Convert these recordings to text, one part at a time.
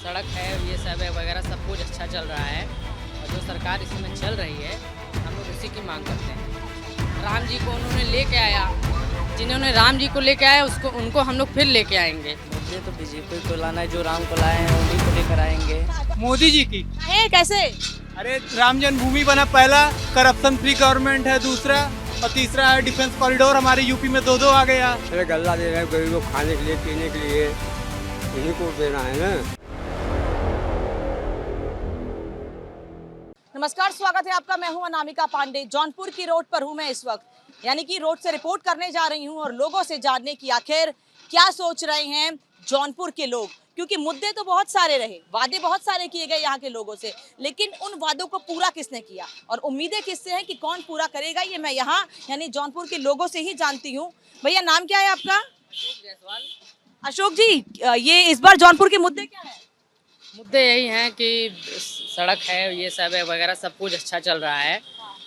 सड़क है ये सब है वगैरह सब कुछ अच्छा चल रहा है और जो सरकार इसमें चल रही है हम लोग उसी की मांग करते हैं। राम जी को उन्होंने लेके आया, जिन्होंने राम जी को लेके आया उसको उनको हम लोग फिर लेके आएंगे। मुद्दे तो बीजेपी को लाना है, जो राम को लाए हैं उन्हीं को लेकर आएंगे। मोदी जी की है कैसे? अरे राम जन्मभूमि बना, पहला करप्शन फ्री गवर्नमेंट है, दूसरा और तीसरा है डिफेंस कॉरिडोर हमारे यूपी में दो आ गया। अरे गल्ला दे रहे हैं गरीबों को खाने के लिए पीने के लिए, इन्हीं को देना है ना। नमस्कार, स्वागत है आपका। मैं हूं अनामिका पांडे। जौनपुर की रोड पर हूं मैं इस वक्त, यानी कि रोड से रिपोर्ट करने जा रही हूं और लोगों से जानने की आखिर क्या सोच रहे हैं जौनपुर के लोग, क्योंकि मुद्दे तो बहुत सारे रहे, वादे बहुत सारे किए गए यहाँ के लोगों से, लेकिन उन वादों को पूरा किसने किया और उम्मीदें किससे हैं कि कौन पूरा करेगा, ये मैं यहाँ यानी जौनपुर के लोगों से ही जानती हूँ। भैया नाम क्या है आपका? अशोक जी, ये इस बार जौनपुर के मुद्दे क्या है? मुद्दे यही हैं कि सड़क है ये सब है वगैरह सब कुछ अच्छा चल रहा है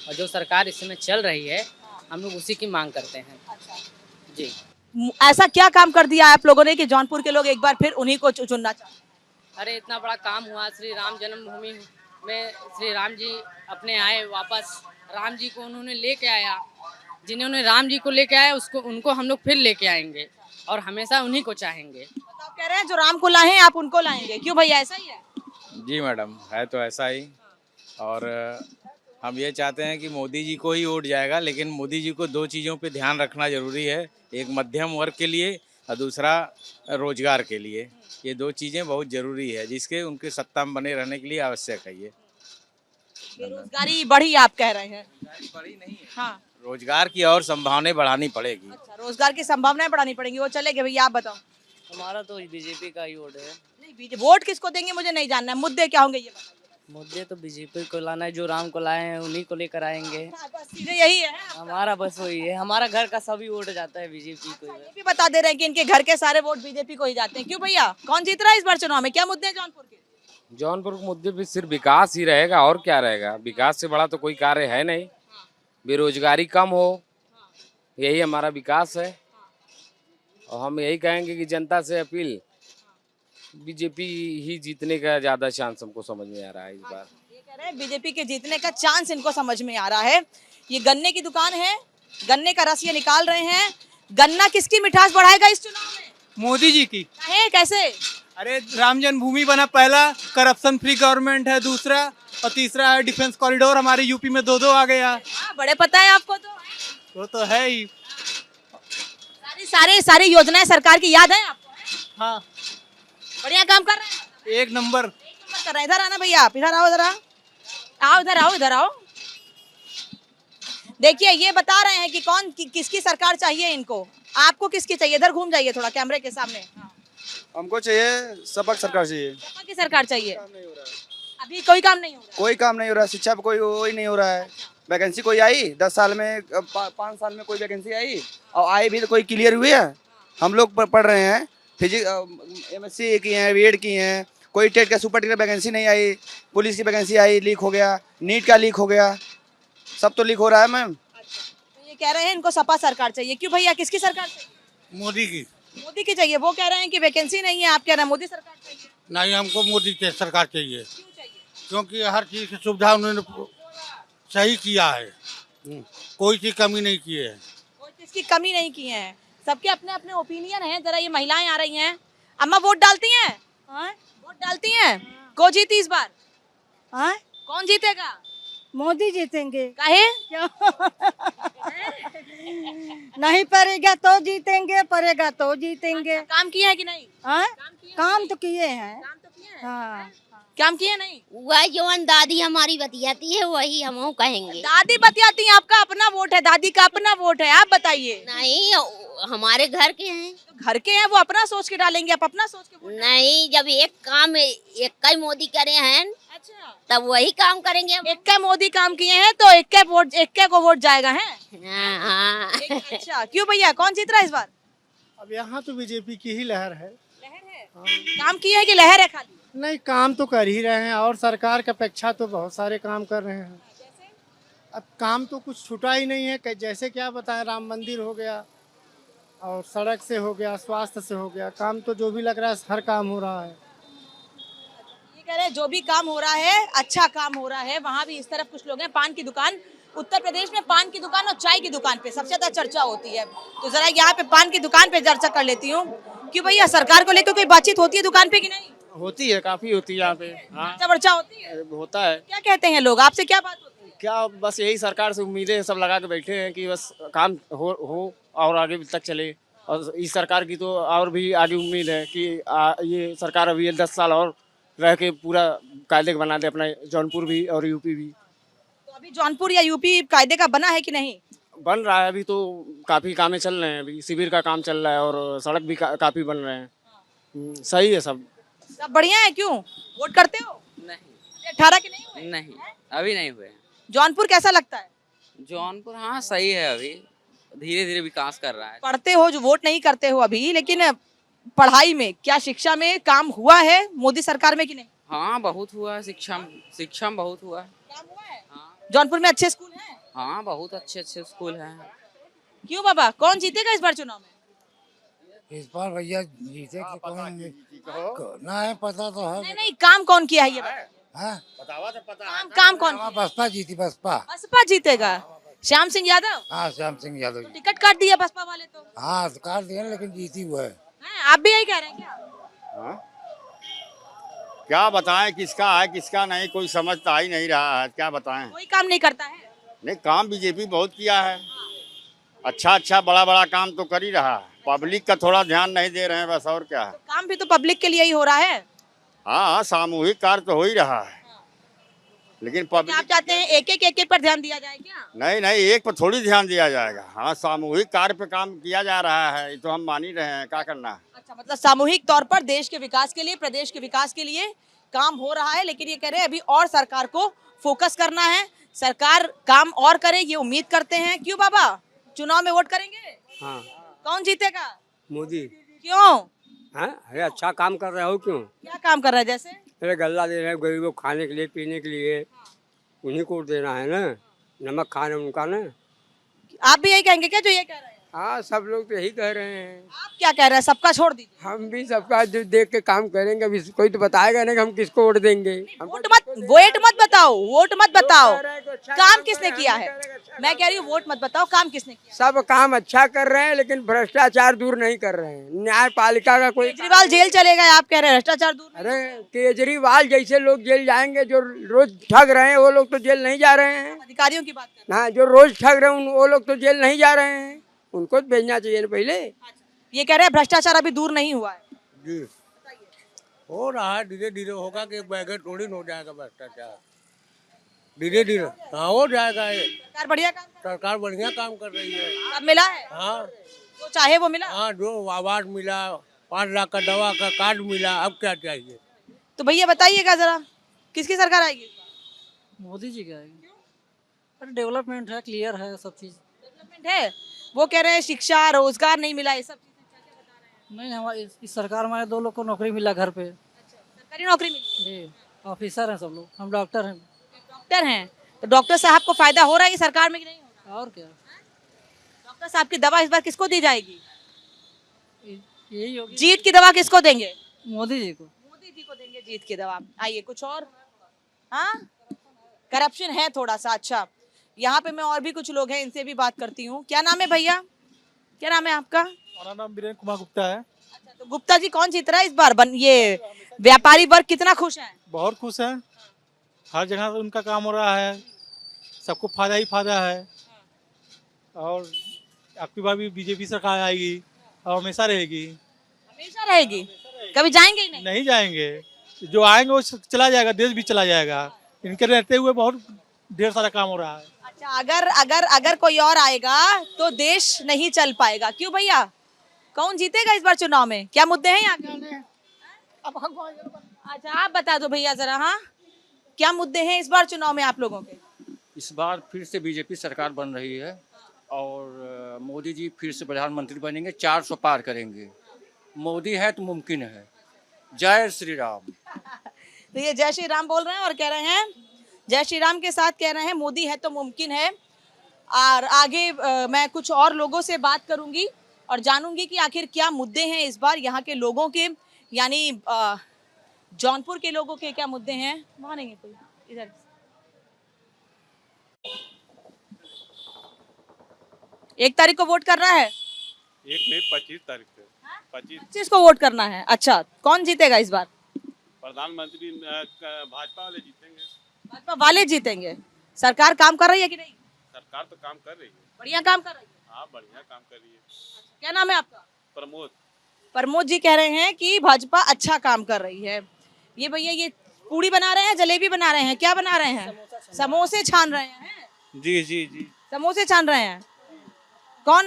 और जो सरकार इसमें चल रही है हम लोग उसी की मांग करते हैं। जी, ऐसा क्या काम कर दिया आप लोगों ने कि जौनपुर के लोग एक बार फिर उन्हीं को चुनना चाहते हैं? अरे इतना बड़ा काम हुआ, श्री राम जन्मभूमि में श्री राम जी अपने आए वापस, राम जी को उन्होंने लेके आया, जिन्होंने राम जी को लेके आया उसको उनको हम लोग फिर लेके आएंगे और हमेशा उन्हीं को चाहेंगे। तो आप कह रहे हैं जो राम को लाए हैं आप उनको लाएंगे, क्यों भैया ऐसा ही है? जी मैडम, है तो ऐसा ही। और हम ये चाहते हैं कि मोदी जी को ही वोट जाएगा, लेकिन मोदी जी को दो चीज़ों पे ध्यान रखना ज़रूरी है, एक मध्यम वर्ग के लिए और दूसरा रोजगार के लिए। ये दो चीज़ें बहुत ज़रूरी है जिसके उनके सत्ता में बने रहने के लिए आवश्यक है। ये बेरोजगारी बढ़ी आप कह रहे हैं? बड़ी नहीं है, हाँ, रोजगार की और संभावनाएं बढ़ानी पड़ेगी। अच्छा, रोजगार की संभावनाएं बढ़ानी पड़ेंगी, वो चलेगा भैया आप बताओ। हमारा तो बीजेपी का ही वोट है। नहीं, वोट किसको देंगे मुझे नहीं जानना है, मुद्दे क्या होंगे ये बताइए। मुद्दे तो बीजेपी को लाना है, जो राम को लाए हैं उन्हीं को लेकर आएंगे। हाँ, बस सीधे यही है। हमारा बस वही है, हमारा घर का सभी वोट जाता है बीजेपी को। ये भी बता दे रहे हैं कि इनके घर के सारे वोट बीजेपी को ही जाते हैं। क्यों भैया, कौन जीत रहा है इस बार चुनाव में? क्या मुद्दे हैं जौनपुर के? जौनपुर के मुद्दे पे सिर्फ विकास ही रहेगा और क्या रहेगा। विकास से बड़ा तो कोई कार्य है नहीं। बेरोजगारी कम हो, यही हमारा विकास है। और हम यही कहेंगे कि जनता से अपील, बीजेपी ही जीतने का ज्यादा चांस हमको समझ में आ रहा है इस बार। ये कह रहे हैं बीजेपी के जीतने का चांस इनको समझ में आ रहा है। ये गन्ने की दुकान है, गन्ने का रस ये निकाल रहे हैं। गन्ना किसकी मिठास बढ़ाएगा इस चुनाव में? मोदी जी की। है कैसे? अरे राम जन्मभूमि बना, पहला करप्शन फ्री गवर्नमेंट है, दूसरा और तीसरा है डिफेंस कॉरिडोर हमारे यूपी में दो आ गया। हाँ, बड़े पता है आपको तो। वो तो है ही। सारी योजनाएं सरकार की याद है आपको? हाँ, बढ़िया काम कर रहे हैं। एक नंबर। कर रहे हैं। इधर आना भैया, आप इधर आओ, इधर आओ, इधर आओ। देखिए, ये बता रहे हैं कि किसकी सरकार चाहिए इनको। आपको किसकी चाहिए? इधर घूम जाइए थोड़ा कैमरे के सामने। हमको चाहिए सपा सरकार चाहिए। सपा की सरकार चाहिए। अभी कोई काम नहीं हो रहा। कोई काम नहीं हो रहा है, शिक्षा पे कोई वो ही नहीं हो रहा है। वैकेंसी कोई आई 10 साल में, 5 साल में कोई वैकेंसी आई, और आई भी तो कोई क्लियर हुई है? हम लोग पढ़ रहे हैं, फिजिक्स MSc की हैं, बीएड की हैं, कोई टेट का सुपर टेट वैकेंसी नहीं आई। पुलिस की वैकेंसी आई, लीक हो गया, नीट का लीक हो गया, सब तो लीक हो रहा है मैम। तो ये कह रहे हैं इनको सपा सरकार चाहिए। क्यों भैया, किसकी सरकार चाहिए? मोदी की। मोदी की चाहिए। वो कह रहे हैं कि वैकेंसी नहीं है, आप कह रहे हैं मोदी सरकार चाहिए। नहीं, हमको मोदी की सरकार चाहिए, क्यों चाहिए? क्योंकि हर चीज़ की सुविधा उन्होंने सही किया है, कोई चीज़ कमी नहीं की है। कोई चीज की कमी नहीं की है। सबके अपने अपने ओपिनियन हैं। जरा ये महिलाएं आ रही हैं। अम्मा वोट डालती हैं? वोट डालती हैं? कौन जीती इस बार? कौन जीतेगा? मोदी जीतेंगे। काहे? क्यों? नहीं पड़ेगा तो जीतेंगे, पड़ेगा तो जीतेंगे। अच्छा, काम किए हैं कि नहीं? काम तो किए हैं। काम तो किए हैं। हाँ, काम किए नहीं? वही जवन दादी हमारी बतियाती है वही हम कहेंगे। दादी बतियाती हैं, आपका अपना वोट है, दादी का अपना वोट है, आप बताइए। नहीं, हमारे घर के हैं। घर के हैं, वो अपना सोच के डालेंगे, आप अपना सोच के वोट डालेंगे। नहीं, जब एक काम एक का मोदी करे हैं अच्छा, तब वही काम करेंगे हम। एक मोदी काम किए हैं तो एक को वोट जाएगा है। हाँ। अच्छा, क्यों भैया, कौन जीत रहा है इस बार? अब यहाँ तो बीजेपी की ही लहर है। लहर है। काम किए है कि लहर है खाली? नहीं, काम तो कर ही रहे हैं और सरकार की अपेक्षा तो बहुत सारे काम कर रहे हैं। अब काम तो कुछ छूटा ही नहीं है। जैसे क्या बताएं, राम मंदिर हो गया और सड़क से हो गया, स्वास्थ्य से हो गया, काम तो जो भी लग रहा है हर काम हो रहा है। कह रहे हैं जो भी काम हो रहा है अच्छा काम हो रहा है। वहाँ भी इस तरफ कुछ लोग हैं, पान की दुकान, उत्तर प्रदेश में पान की दुकान और चाय की दुकान पे सबसे ज्यादा चर्चा होती है। तो जरा यहाँ पे पान की दुकान पे चर्चा कर लेती हूँ। क्यों भैया, सरकार को लेकर कोई बातचीत होती है दुकान पे कि नहीं? होती है, काफी होती है यहाँ पे। हाँ, चर्चा वर्चा होती है? होता है। क्या कहते हैं लोग, आपसे क्या बात होती है? क्या बस यही सरकार से उम्मीदें सब लगा के बैठे हैं कि बस काम हो और आगे तक चले। और इस सरकार की तो और भी आगे उम्मीद है कि ये सरकार अभी 10 साल और रह के पूरा कायदे बना दे अपना जौनपुर भी और यूपी भी। तो अभी जौनपुर या यूपी कायदे का बना है कि नहीं? बन रहा है, अभी तो काफी कामें चल रहे हैं। अभी शिविर का काम चल रहा है और सड़क भी काफी बन रहे हैं। सही है सब बढ़िया है। क्यों वोट करते हो? नहीं 18 के नहीं हुए? नहीं, अभी नहीं हुए। जौनपुर कैसा लगता है? जौनपुर हाँ सही है, अभी धीरे धीरे विकास कर रहा है। पढ़ते हो, जो वोट नहीं करते हो अभी, लेकिन पढ़ाई में क्या, शिक्षा में काम हुआ है मोदी सरकार में कि नहीं? हाँ बहुत हुआ है, शिक्षा में बहुत हुआ है। काम हुआ है? हाँ जौनपुर में अच्छे स्कूल हैं? हाँ बहुत अच्छे स्कूल हैं। क्यों बाबा, कौन जीतेगा इस बार चुनाव में? इस बार भैया जीते कि कौन ना है, पता तो है। नहीं नहीं, काम कौन किया है ये बताओ। हाँ? काम कौन किया? बसपा जीती, बसपा। बसपा जीतेगा। श्याम सिंह यादव? हाँ, श्याम सिंह यादव। टिकट काट दिया बसपा वाले तो। हाँ काट दिया, लेकिन जीती हुआ है। हैं, आप भी यही कह रहे हैं क्या? क्या बताएं किसका है किसका नहीं, कोई समझता ही नहीं रहा है। क्या बताएं, कोई काम नहीं करता है? नहीं काम बीजेपी बहुत किया है। अच्छा बड़ा बड़ा काम तो कर ही रहा है, पब्लिक का थोड़ा ध्यान नहीं दे रहे हैं बस, और क्या है। काम भी तो पब्लिक के लिए ही हो रहा है। हाँ सामूहिक कार्य तो हो ही रहा है, लेकिन क्या पब्लिक आप चाहते हैं एक पर ध्यान दिया जाए क्या? नहीं एक पर थोड़ी ध्यान दिया जाएगा। हाँ सामूहिक कार्य पे काम किया जा रहा है, ये तो हम मान ही रहे हैं। क्या करना है? अच्छा, मतलब सामूहिक तौर पर देश के विकास के लिए, प्रदेश के विकास के लिए काम हो रहा है। लेकिन ये कह रहे हैं अभी और सरकार को फोकस करना है, सरकार काम और करे, ये उम्मीद करते हैं। क्यों बाबा, चुनाव में वोट करेंगे? हाँ, कौन जीतेगा? मोदी। क्यों? अरे अच्छा काम कर रहे हो। क्यों? क्या काम कर रहा है? जैसे अरे गल्ला दे रहे हैं गरीबों को खाने के लिए, पीने के लिए, उन्हीं को देना है ना, नमक खाना उनका ना। आप भी यही कहेंगे क्या जो ये कह रहे हैं? हाँ, सब लोग तो यही कह रहे हैं। आप क्या कह रहे हैं? सबका छोड़ दीजिए। हम भी सबका जो देख के काम करेंगे। अभी कोई तो बताएगा नहीं कि हम किसको वोट देंगे। वोट मत बताओ, वोट मत बताओ, काम किसने किया है? मैं कह रही हूँ वोट मत बताओ, काम किसने किया? सब काम अच्छा कर रहे हैं, लेकिन भ्रष्टाचार दूर नहीं कर रहे हैं। न्यायपालिका का कोई केजरीवाल जेल चलेगा, आप कह रहे हैं भ्रष्टाचार दूर? अरे केजरीवाल जैसे लोग जेल जाएंगे, जो रोज ठग रहे हैं वो लोग तो जेल नहीं जा रहे हैं। अधिकारियों की बात कर रहे हैं। हाँ, जो रोज ठग रहे हैं वो लोग तो जेल नहीं जा रहे हैं, उनको तो भेजना चाहिए ना पहले। ये कह रहे हैं भ्रष्टाचार अभी दूर नहीं हुआ है। जी हो रहा है, धीरे धीरे होगा कि बैग थोड़ी हो जाएगा भ्रष्टाचार। धीरे धीरे हाँ हो जाएगा। सरकार बढ़िया काम कर सरकार बढ़िया काम कर रही है। रही है। अब मिला है हाँ जो चाहे वो मिला। हाँ, जो आवास मिला, 5 लाख का दवा का कार्ड मिला, अब क्या चाहिए। तो भैया बताइएगा जरा, किसकी सरकार आएगी? मोदी जी का है। डेवलपमेंट है, क्लियर है सब चीज। डेवलपमेंट है। वो कह रहे हैं शिक्षा, रोजगार नहीं मिला, ये सब चीजें। नहीं, हमारी इस सरकार में 2 लोग को नौकरी मिला घर पे। सरकारी नौकरी मिली? जी, ऑफिसर हैं सब लोग, हम डॉक्टर हैं। डॉक्टर हैं, तो डॉक्टर साहब को फायदा हो रहा है सरकार में कि नहीं हो रहा? और क्या, डॉक्टर साहब की दवा इस बार किसको दी जाएगी? यही होगी, जीत की दवा किसको देंगे? मोदी जी को। मोदी जी को देंगे जीत की दवा। आइए कुछ और। हाँ, करप्शन है थोड़ा सा। अच्छा, यहाँ पे मैं और भी कुछ लोग हैं, इनसे भी बात करती हूँ। क्या नाम है भैया, क्या नाम है आपका? हमारा नाम वीरेंद्र कुमार गुप्ता है। अच्छा, तो गुप्ता जी कौन जीत रहा है इस बार? ये व्यापारी वर्ग कितना खुश है? बहुत खुश है, हर जगह से उनका काम हो रहा है, सबको फायदा ही फायदा है। और आपकी बार भी बीजेपी सरकार आएगी और हमेशा रहेगी। हमेशा रहेगी, कभी जाएंगे ही नहीं? नहीं जाएंगे, जो आएंगे वो चला जाएगा, देश भी चला जाएगा। इनके रहते हुए बहुत ढेर सारा काम हो रहा है। अच्छा, अगर कोई और आएगा तो देश नहीं चल पाएगा। क्यों भैया, कौन जीतेगा इस बार चुनाव में? क्या मुद्दे हैं यहाँ के? अच्छा आप बता दो भैया जरा। हाँ, क्या मुद्दे हैं इस बार चुनाव में आप लोगों के? इस बार फिर से बीजेपी सरकार बन रही है और मोदी जी फिर से प्रधानमंत्री बनेंगे, 400 पार करेंगे। मोदी है तो मुमकिन है। जय श्री राम। तो ये जय श्री राम बोल रहे हैं और कह रहे हैं, जय श्री राम के साथ कह रहे हैं मोदी है तो मुमकिन है। और आगे मैं कुछ और लोगों से बात करूंगी और जानूंगी कि आखिर क्या मुद्दे हैं इस बार यहाँ के लोगों के। यानी जौनपुर के लोगों के क्या मुद्दे हैं, वहां नहीं है कोई, इधर। एक तारीख को वोट करना है? एक नहीं, 25 तारीख को। 25 को वोट करना है। अच्छा, कौन जीतेगा इस बार? प्रधानमंत्री भाजपा वाले जीतेंगे। भाजपा वाले जीतेंगे। सरकार काम कर रही है कि नहीं? सरकार तो काम कर रही है, बढ़िया काम कर रही है। हाँ बढ़िया काम कर रही है। क्या नाम है आपका? प्रमोद। प्रमोद जी कह रहे हैं कि भाजपा अच्छा काम कर रही है। ये भैया ये पूड़ी बना रहे हैं, जलेबी बना रहे हैं, क्या बना रहे हैं? समोसे छान रहे हैं। जी जी जी, समोसे छान रहे हैं। कौन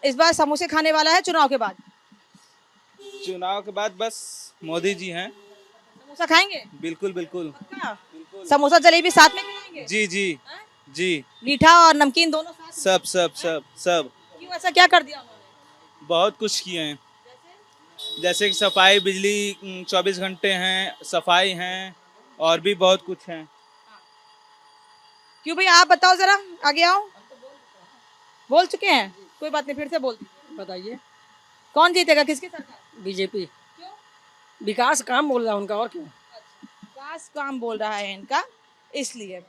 इस बार समोसे खाने वाला है चुनाव के बाद? चुनाव के बाद बस मोदी जी हैं। समोसा खाएंगे? बिल्कुल बिल्कुल। समोसा जलेबी साथ में खाएंगे? जी जी जी। मीठा और नमकीन दोनों साथ? सब सब सब सब। क्यों, ऐसा क्या कर दिया उन्होंने? बहुत कुछ किए हैं, जैसे कि सफाई, बिजली 24 घंटे हैं, सफाई हैं, और भी बहुत कुछ हैं। क्यों भैया, आप बताओ जरा, आगे आओ। बोल चुके हैं, कोई बात नहीं, फिर से बोल बताइए कौन जीतेगा, किसकी सरकार? बीजेपी। विकास काम बोल रहा है उनका, और क्यों? विकास काम बोल रहा है इनका, इसलिए।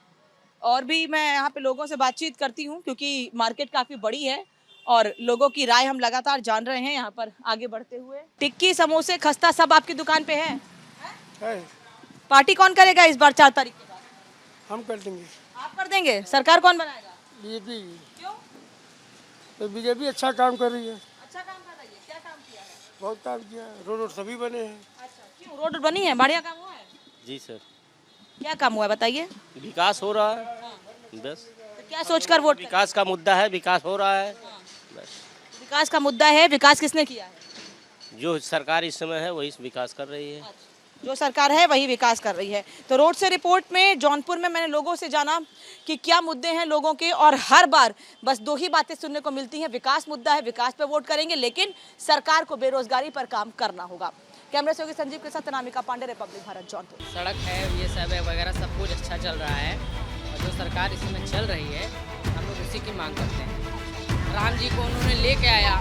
और भी मैं यहाँ पे लोगों से बातचीत करती हूँ, क्योंकि मार्केट काफी बड़ी है और लोगों की राय हम लगातार जान रहे हैं यहाँ पर आगे बढ़ते हुए। टिक्की, समोसे, खस्ता सब आपकी दुकान पे है? पार्टी कौन करेगा इस बार 4 तारीख के बाद? हम कर देंगे। आप कर देंगे? सरकार कौन बनाएगा? बीजेपी। क्यों? तो बीजेपी अच्छा काम कर रही है। अच्छा काम कर रही है। क्या काम किया है? बहुत काम किया है, रोड सभी बने हैं। अच्छा, क्यों, रोड बनी है, बढ़िया काम हुआ है? जी सर। क्या काम हुआ है बताइए? विकास हो रहा है बस। तो क्या सोचकर वोट? विकास का मुद्दा है, विकास हो रहा है बस। विकास का मुद्दा है, विकास किसने किया है? जो सरकार इस समय है वही विकास कर रही है। जो सरकार है वही विकास कर रही है। तो रोड से रिपोर्ट में जौनपुर में मैंने लोगों से जाना कि क्या मुद्दे हैं लोगों के, और हर बार बस 2 ही बातें सुनने को मिलती हैं, विकास मुद्दा है, विकास पे वोट करेंगे, लेकिन सरकार को बेरोजगारी पर काम करना होगा। कैमरे से संजीव के साथ अनामिका पांडे, रिपब्लिक भारत, जौनपुर। सड़क है, ये सब है वगैरह, सब कुछ अच्छा चल रहा है, और जो सरकार इसमें चल रही है हम लोग उसी की मांग करते हैं। राम जी को उन्होंने लेके आया,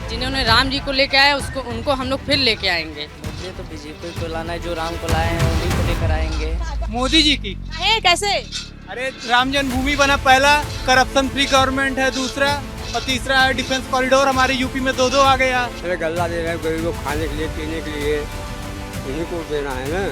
जिन्होंने राम जी को लेके आया उनको हम लोग फिर लेके आएंगे। मुझे तो बीजेपी को लाना है, जो राम को लाए हैं उन्हीं को लेकर आएंगे। मोदी जी की। कैसे? अरे राम जन्मभूमि बना, पहला करप्शन फ्री गवर्नमेंट है, दूसरा और तीसरा है डिफेंस कॉरिडोर, हमारे यूपी में 2-2 आ गया। गल्ला दे रहे हैं गरीबों को खाने के लिए, पीने के लिए, इन्हीं को देना है ना।